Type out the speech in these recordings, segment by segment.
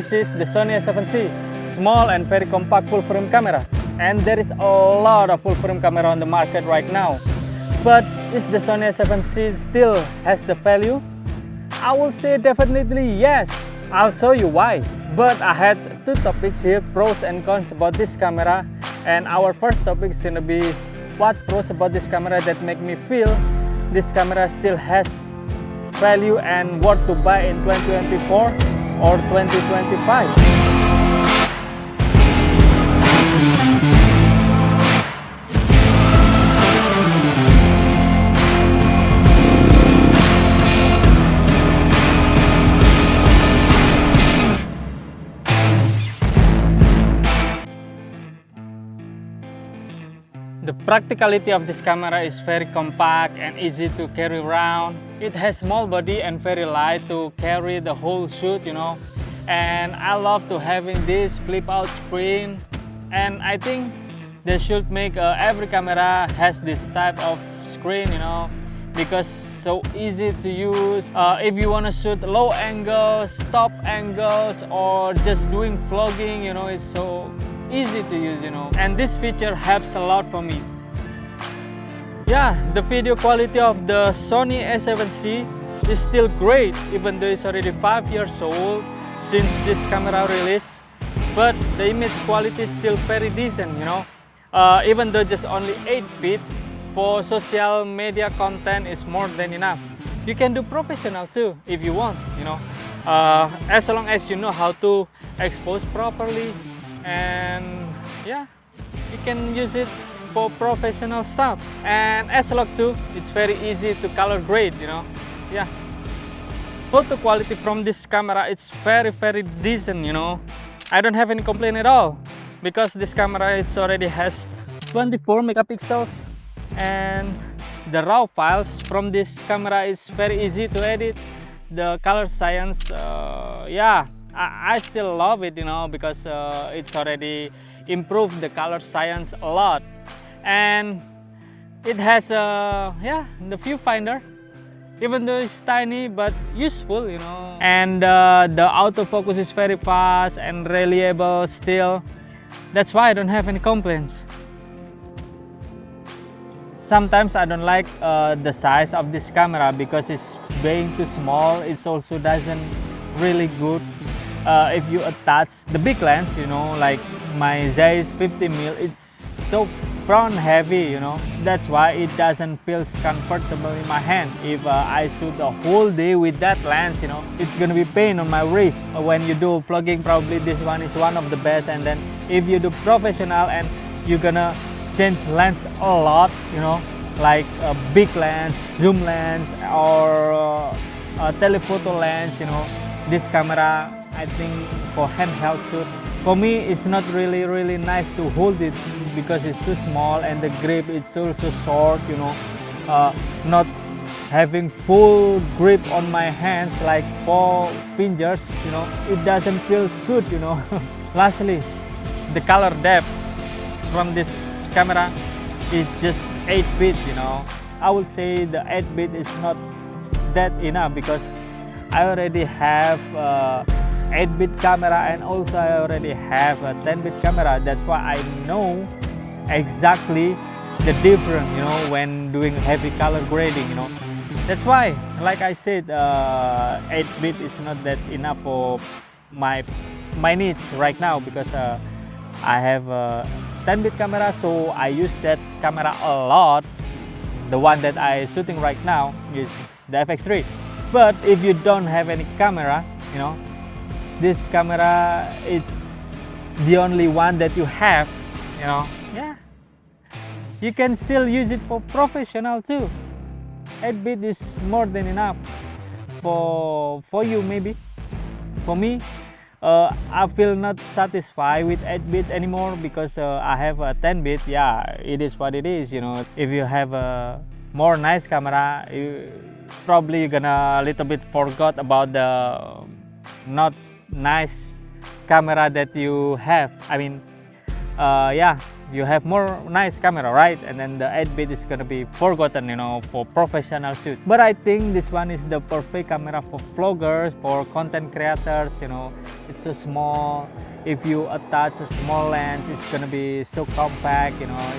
This is the Sony A7C, small and very compact full frame camera. And there is a lot of full frame camera on the market right now. But is the Sony A7C still has the value? I will say definitely yes. I'll show you why. But I had two topics here, pros and cons about this camera. And our first topic is gonna be what pros about this camera that make me feel this camera still has value and worth to buy in 2024 or 2025. The practicality of this camera is very compact and easy to carry around. It has small body and very light to carry the whole shoot, you know. And I love to having this flip out screen. And I think they should make every camera has this type of screen, you know, because so easy to use. If you want to shoot low angles, top angles, or just doing vlogging, you know, it's so easy to use, you know, and this feature helps a lot for me. Yeah, the video quality of the Sony A7C is still great, even though it's already 5 years old since this camera release, but the image quality is still very decent, you know. Even though just only 8-bit, for social media content is more than enough. You can do professional too if you want, you know, as long as you know how to expose properly. And yeah, you can use it for professional stuff. And S-Log too, it's very easy to color grade, you know. Yeah, photo quality from this camera, it's very decent, you know. I don't have any complaint at all because this camera it already has 24 megapixels, and the raw files from this camera is very easy to edit. The color science, yeah, I still love it, you know, because it's already improved the color science a lot. And it has yeah, the viewfinder, even though it's tiny but useful, you know. And the autofocus is very fast and reliable still. That's why I don't have any complaints. Sometimes I don't like the size of this camera because it's being too small. It also doesn't really good if you attach the big lens, you know, like my Zeiss 50mm, it's so front heavy, you know. That's why it doesn't feel comfortable in my hand. If I shoot the whole day with that lens, you know, it's gonna be pain on my wrist. When you do vlogging, probably this one is one of the best. And then if you do professional and you're gonna change lens a lot, you know, like a big lens, zoom lens, or a telephoto lens, you know, this camera, I think for handheld shoot, for me it's not really nice to hold it because it's too small, and the grip is also short, you know. Not having full grip on my hands like 4 fingers, you know, it doesn't feel good, you know. Lastly, the color depth from this camera is just 8-bit, you know. I would say the 8-bit is not that enough because I already have 8-bit camera, and also I already have a 10-bit camera. That's why I know exactly the difference, you know, when doing heavy color grading, you know. That's why, like I said, 8-bit is not that enough for my needs right now, because I have a 10-bit camera, so I use that camera a lot. The one that I shooting right now is the FX3. But if you don't have any camera, you know, this camera, it's the only one that you have, you know. Yeah, you can still use it for professional too. 8-bit is more than enough for you, maybe. For me, I feel not satisfied with 8-bit anymore because I have a 10-bit. Yeah, it is what it is, you know. If you have a more nice camera, probably you're gonna a little bit forgot about the not nice camera that you have. I mean, yeah, you have more nice camera, right? And then the 8-bit is gonna be forgotten, you know, for professional shoot. But I think this one is the perfect camera for vloggers, for content creators, you know. It's so small. If you attach a small lens, it's gonna be so compact, you know.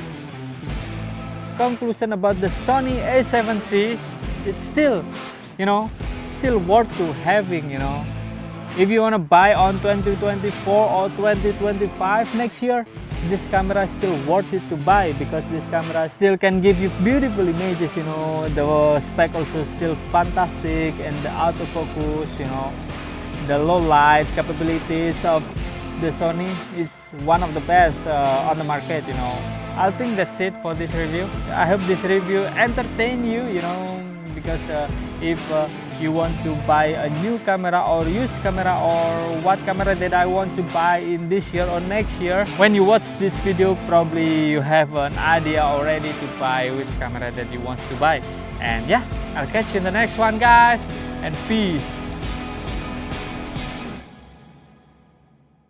Conclusion about the Sony A7C, it's still, you know, still worth to having, you know. If you want to buy on 2024 or 2025 next year, this camera is still worth it to buy, because this camera still can give you beautiful images, you know. The spec also still fantastic, and the autofocus, you know, the low light capabilities of the Sony is one of the best on the market, you know. I think that's it for this review. I hope this review entertain you, you know, because if you want to buy a new camera or used camera, or what camera that I want to buy in this year or next year, when you watch this video, probably you have an idea already to buy which camera that you want to buy. And yeah, I'll catch you in the next one, guys, and peace.